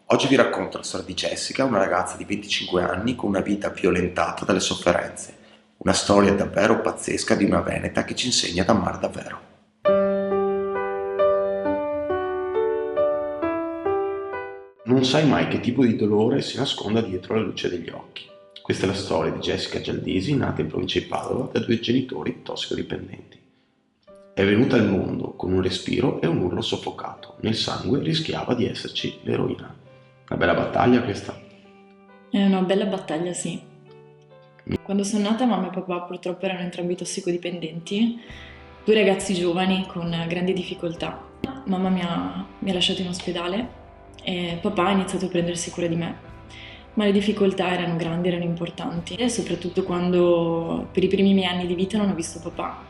Oggi vi racconto la storia di Jessica, una ragazza di 25 anni con una vita violentata dalle sofferenze. Una storia davvero pazzesca di una veneta che ci insegna ad amare davvero. Non sai mai che tipo di dolore si nasconda dietro la luce degli occhi. Questa è la storia di Jessica Gialdesi, nata in provincia di Padova da due genitori tossicodipendenti. È venuta al mondo con un respiro e un urlo soffocato. Nel sangue rischiava di esserci l'eroina. Una bella battaglia questa. È una bella battaglia, sì. Quando sono nata mamma e papà purtroppo erano entrambi tossicodipendenti, due ragazzi giovani con grandi difficoltà. Mamma mi ha lasciato in ospedale e papà ha iniziato a prendersi cura di me. Ma le difficoltà erano grandi, erano importanti, e soprattutto quando per i primi miei anni di vita non ho visto papà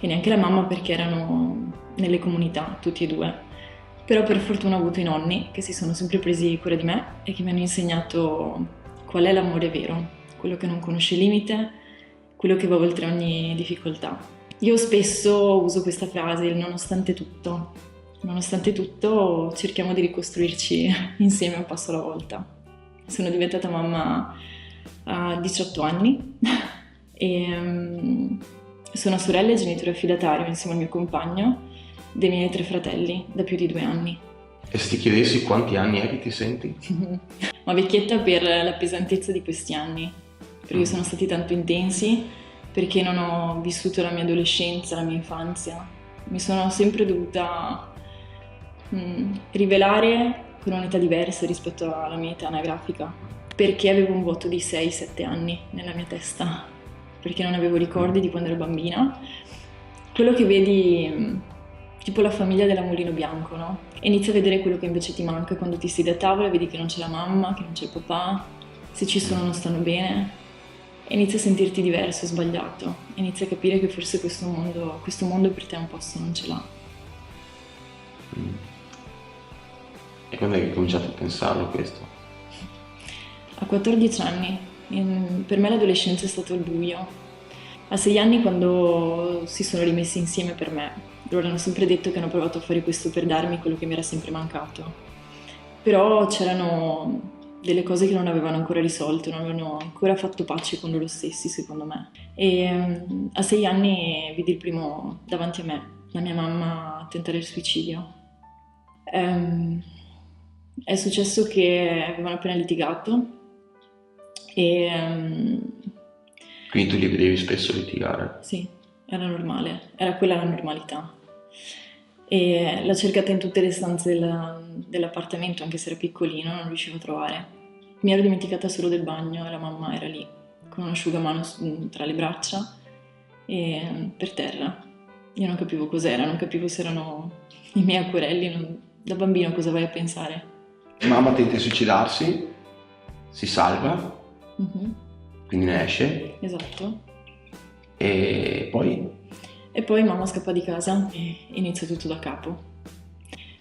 e neanche la mamma perché erano nelle comunità, tutti e due. Però per fortuna ho avuto i nonni che si sono sempre presi cura di me e che mi hanno insegnato qual è l'amore vero, quello che non conosce limite, quello che va oltre ogni difficoltà. Io spesso uso questa frase, il nonostante tutto. Nonostante tutto cerchiamo di ricostruirci insieme un passo alla volta. Sono diventata mamma a 18 anni e sono sorella e genitore affidatario insieme al mio compagno dei miei 3 fratelli da più di 2 anni. E se ti chiedessi quanti anni è che ti senti? Ma vecchietta per la pesantezza di questi anni, perché sono stati tanto intensi, perché non ho vissuto la mia adolescenza, la mia infanzia. Mi sono sempre dovuta rivelare con un'età diversa rispetto alla mia età anagrafica, perché avevo un vuoto di 6-7 anni nella mia testa, perché non avevo ricordi di quando ero bambina. Quello che vedi, tipo la famiglia della Mulino Bianco, no? E inizi a vedere quello che invece ti manca quando ti siedi a tavola e vedi che non c'è la mamma, che non c'è il papà, se ci sono non stanno bene, e inizi a sentirti diverso e sbagliato, e inizi a capire che forse questo mondo per te un posto non ce l'ha. E quando è che hai cominciato a pensarlo questo? A 14 anni, per me l'adolescenza è stato il buio. A 6 anni quando si sono rimessi insieme per me, loro hanno sempre detto che hanno provato a fare questo per darmi quello che mi era sempre mancato. Però c'erano delle cose che non avevano ancora risolto, non avevano ancora fatto pace con loro stessi, secondo me. E a 6 anni vidi il primo davanti a me, la mia mamma tentare il suicidio. È successo che avevano appena litigato e Quindi tu li vedevi spesso litigare? sì, era normale, era quella la normalità. E l'ho cercata in tutte le stanze dell'appartamento, anche se era piccolino, non riuscivo a trovare. Mi ero dimenticata solo del bagno e la mamma era lì, con un asciugamano tra le braccia e per terra. Io non capivo cos'era, non capivo se erano i miei acquerelli, da bambino cosa vai a pensare? Mamma tenta di suicidarsi, si salva, Mhm, quindi ne esce, esatto. e poi? E poi mamma scappa di casa e inizia tutto da capo.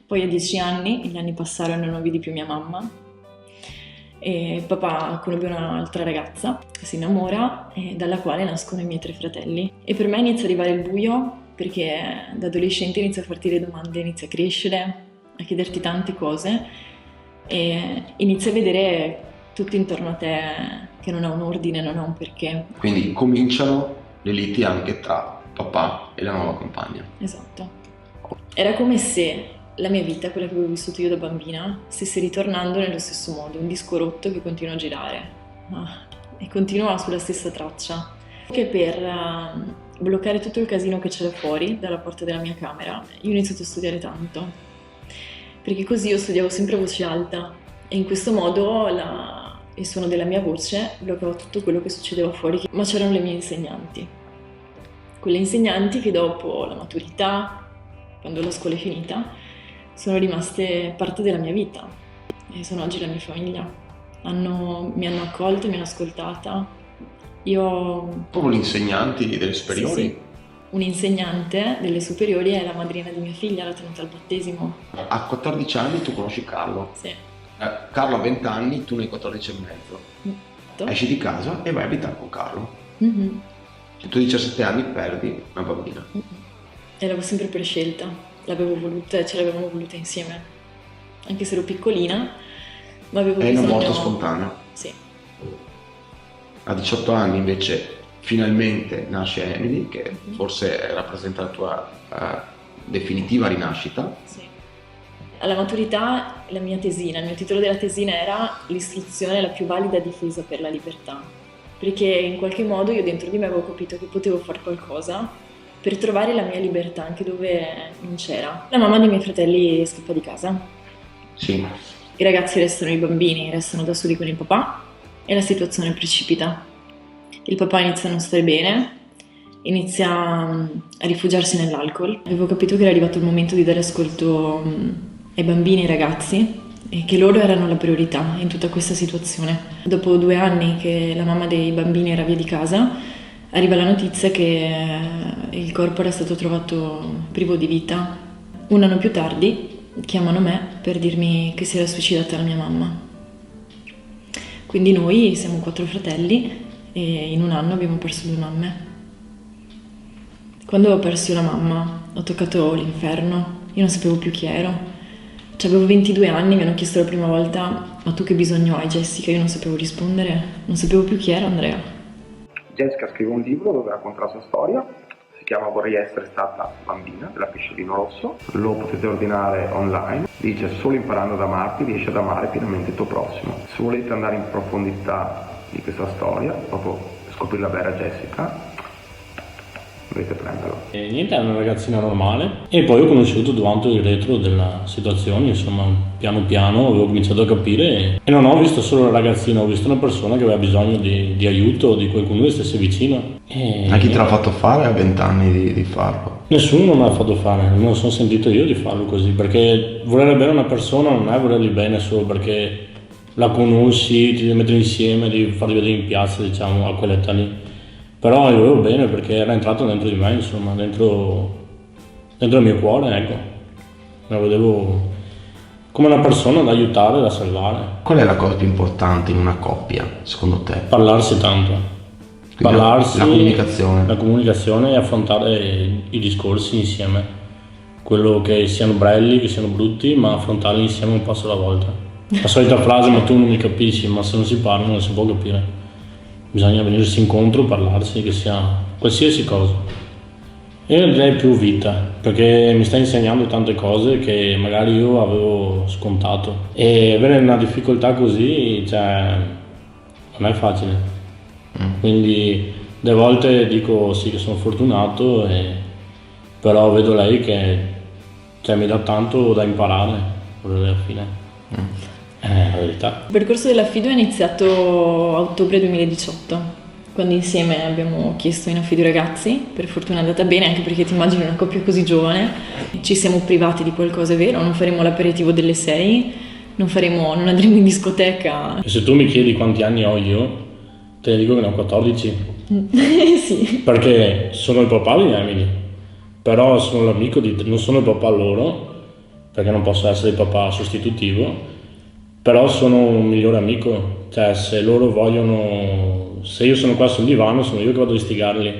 Poi a 10 anni, gli anni passarono e non vidi più mia mamma. E papà conobbe un'altra ragazza che si innamora e dalla quale nascono i miei 3 fratelli. E per me inizia ad arrivare il buio perché da adolescente inizia a farti le domande, inizia a crescere, a chiederti tante cose e inizia a vedere tutto intorno a te che non ha un ordine, non ha un perché. Quindi cominciano le liti anche tra papà e la nuova compagna. Esatto. Era come se la mia vita, quella che avevo vissuto io da bambina, stesse ritornando nello stesso modo, un disco rotto che continua a girare e continua sulla stessa traccia. Che per bloccare tutto il casino che c'era fuori dalla porta della mia camera, io ho iniziato a studiare tanto, perché così io studiavo sempre a voce alta e in questo modo il suono della mia voce bloccava tutto quello che succedeva fuori, ma c'erano le mie insegnanti. Quelle insegnanti che dopo la maturità, quando la scuola è finita, sono rimaste parte della mia vita e sono oggi la mia famiglia. Mi hanno accolta, mi hanno ascoltata. Io... Proprio gli insegnanti delle Sì, superiori? sì. Un'insegnante delle superiori è la madrina di mia figlia, l'ha tenuta al battesimo. A 14 anni tu conosci Carlo. Sì. Carlo ha 20 anni, tu ne hai 14 e mezzo. Esci di casa e vai a abitare con Carlo. Mm-hmm. Se tu a 17 anni perdi una bambina. E l'avevo sempre prescelta, l'avevo voluta e ce l'avevamo voluta insieme. Anche se ero piccolina, ma avevo È una bisogno... morte spontanea. Sì. A 18 anni invece finalmente nasce Emily, che forse rappresenta la tua definitiva rinascita. Sì. Alla maturità la mia tesina, il mio titolo della tesina era l'istruzione la più valida difesa per la libertà, perché in qualche modo io dentro di me avevo capito che potevo fare qualcosa per trovare la mia libertà anche dove non c'era. La mamma dei miei fratelli scappa di casa. Sì. I ragazzi restano, i bambini restano da soli con il papà e la situazione precipita. Il papà inizia a non stare bene, inizia a rifugiarsi nell'alcol. Avevo capito che era arrivato il momento di dare ascolto ai bambini e ai ragazzi e che loro erano la priorità in tutta questa situazione. Dopo 2 anni che la mamma dei bambini era via di casa, arriva la notizia che il corpo era stato trovato privo di vita. 1 anno più tardi chiamano me per dirmi che si era suicidata la mia mamma. Quindi noi siamo 4 fratelli e in 1 anno abbiamo perso 2 mamme. Quando ho perso una mamma ho toccato l'inferno, io non sapevo più chi ero. Avevo 22 anni, mi hanno chiesto la prima volta: ma tu che bisogno hai, Jessica? Io non sapevo rispondere, non sapevo più chi era Andrea. Jessica scrive un libro dove racconta la sua storia, si chiama Vorrei essere stata bambina, della Pesciolino Rosso. Lo potete ordinare online. Dice: solo imparando ad amarti riesci ad amare pienamente il tuo prossimo. Se volete andare in profondità di questa storia, proprio scoprire la vera Jessica, dovete prenderlo. E niente, è una ragazzina normale e poi ho conosciuto durante il retro della situazione, insomma, piano piano avevo cominciato a capire e non ho visto solo la ragazzina, ho visto una persona che aveva bisogno di aiuto, di qualcuno che stesse vicino. Ma chi te l'ha fatto fare a 20 anni di farlo? Nessuno me l'ha fatto fare, me lo sono sentito io di farlo così, perché volere bene una persona non è volergli bene solo perché la conosci, ti devi mettere insieme, devi farli vedere in piazza, diciamo, a quell'età lì. Però io volevo bene perché era entrato dentro di me, insomma, dentro il mio cuore, ecco. La vedevo come una persona da aiutare, da salvare. Qual è la cosa più importante in una coppia, secondo te? Parlarsi tanto. Quindi Parlarsi, la comunicazione. La comunicazione e affrontare i discorsi insieme. Quello che siano belli, che siano brutti, ma affrontarli insieme un passo alla volta. La solita frase: ma tu non mi capisci, ma se non si parla non si può capire. Bisogna venirsi incontro, parlarsi, che sia qualsiasi cosa. Io direi più vita, perché mi sta insegnando tante cose che magari io avevo scontato. E avere una difficoltà così, cioè, non è facile. Quindi delle volte dico sì che sono fortunato, però vedo lei che mi dà tanto da imparare alla fine. È la verità. Il percorso dell'affido è iniziato a ottobre 2018, quando insieme abbiamo chiesto in affido i ragazzi. Per fortuna è andata bene, anche perché ti immagini una coppia così giovane. Ci siamo privati di qualcosa, è vero, non faremo l'aperitivo delle 6, non andremo in discoteca. E se tu mi chiedi quanti anni ho io, te ne dico che ne ho 14. Sì. Perché sono il papà di Emily, però sono l'amico non sono il papà loro, perché non posso essere il papà sostitutivo. Però sono un migliore amico, cioè se loro vogliono, se io sono qua sul divano sono io che vado a istigarli.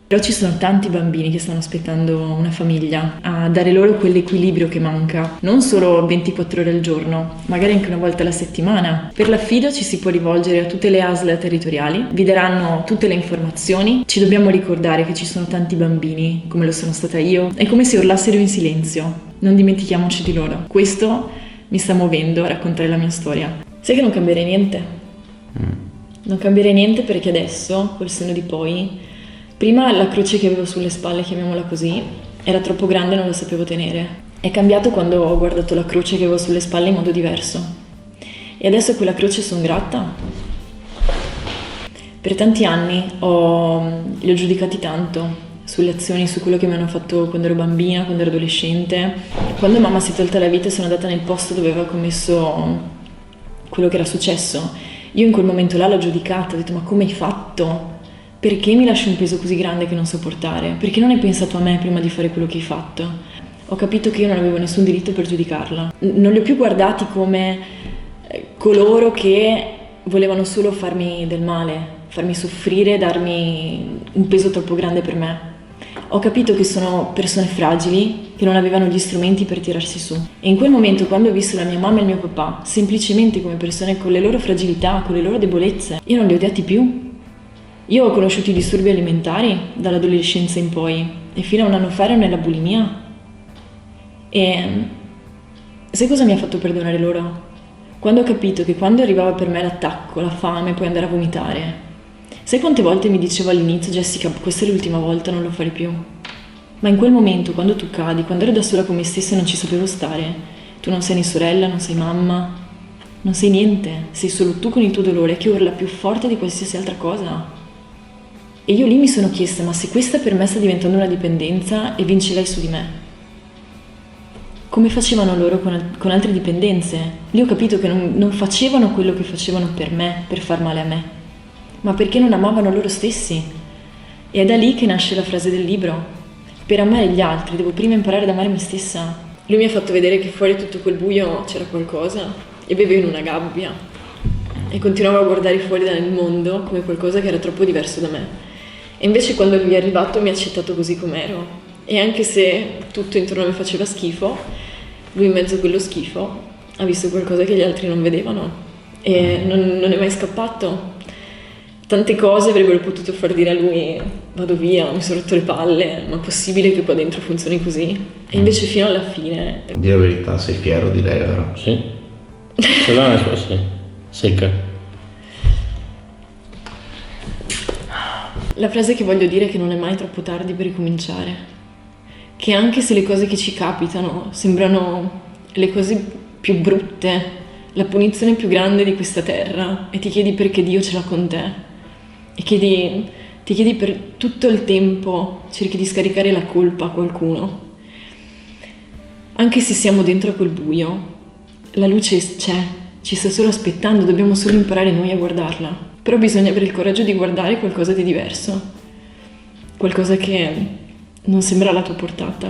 Però ci sono tanti bambini che stanno aspettando una famiglia, a dare loro quell'equilibrio che manca, non solo 24 ore al giorno, magari anche una volta alla settimana. Per l'affido ci si può rivolgere a tutte le ASL territoriali, vi daranno tutte le informazioni. Ci dobbiamo ricordare che ci sono tanti bambini, come lo sono stata io, è come se urlassero in silenzio, non dimentichiamoci di loro. Questo mi sta muovendo a raccontare la mia storia. Sai che non cambierei niente? Non cambierei niente perché adesso, col senno di poi, prima la croce che avevo sulle spalle, chiamiamola così, era troppo grande e non la sapevo tenere. È cambiato quando ho guardato la croce che avevo sulle spalle in modo diverso. E adesso quella croce sono grata. Per tanti anni li ho giudicati tanto sulle azioni, su quello che mi hanno fatto quando ero bambina, quando ero adolescente. Quando mamma si è tolta la vita e sono andata nel posto dove aveva commesso quello che era successo, io in quel momento là l'ho giudicata, ho detto: ma come hai fatto? Perché mi lasci un peso così grande che non so portare? Perché non hai pensato a me prima di fare quello che hai fatto? Ho capito che io non avevo nessun diritto per giudicarla. Non li ho più guardati come coloro che volevano solo farmi del male, farmi soffrire, darmi un peso troppo grande per me. Ho capito che sono persone fragili, che non avevano gli strumenti per tirarsi su. E in quel momento, quando ho visto la mia mamma e il mio papà semplicemente come persone con le loro fragilità, con le loro debolezze, io non li ho odiati più. Io ho conosciuto i disturbi alimentari dall'adolescenza in poi e fino a un anno fa ero nella bulimia. E sai cosa mi ha fatto perdonare loro? Quando ho capito che quando arrivava per me l'attacco, la fame, poi andare a vomitare, sai quante volte mi dicevo all'inizio: Jessica, questa è l'ultima volta, non lo fare più. Ma in quel momento, quando tu cadi, quando ero da sola con me stessa e non ci sapevo stare, tu non sei né sorella, non sei mamma, non sei niente, sei solo tu con il tuo dolore che urla più forte di qualsiasi altra cosa. E io lì mi sono chiesta: ma se questa per me sta diventando una dipendenza e vince lei su di me, come facevano loro con altre dipendenze? Lì ho capito che non facevano quello che facevano per me, per far male a me, ma perché non amavano loro stessi. E è da lì che nasce la frase del libro: per amare gli altri devo prima imparare ad amare me stessa. Lui mi ha fatto vedere che fuori tutto quel buio c'era qualcosa. Io vivevo in una gabbia e continuavo a guardare fuori dal mondo come qualcosa che era troppo diverso da me. E invece quando lui è arrivato mi ha accettato così com'ero. E anche se tutto intorno a me faceva schifo, lui in mezzo a quello schifo ha visto qualcosa che gli altri non vedevano e non è mai scappato. Tante cose avrebbero potuto far dire a lui: vado via, mi sono rotto le palle, ma è possibile che qua dentro funzioni così? E invece fino alla fine... Di la verità, sei fiero di lei, vero? Sì. Se no è sì. Secca. La frase che voglio dire è che non è mai troppo tardi per ricominciare. Che anche se le cose che ci capitano sembrano le cose più brutte, la punizione più grande di questa terra, e ti chiedi perché Dio ce l'ha con te, e ti chiedi per tutto il tempo, cerchi di scaricare la colpa a qualcuno. Anche se siamo dentro a quel buio, la luce c'è, ci sta solo aspettando, dobbiamo solo imparare noi a guardarla. Però bisogna avere il coraggio di guardare qualcosa di diverso, qualcosa che non sembra alla tua portata.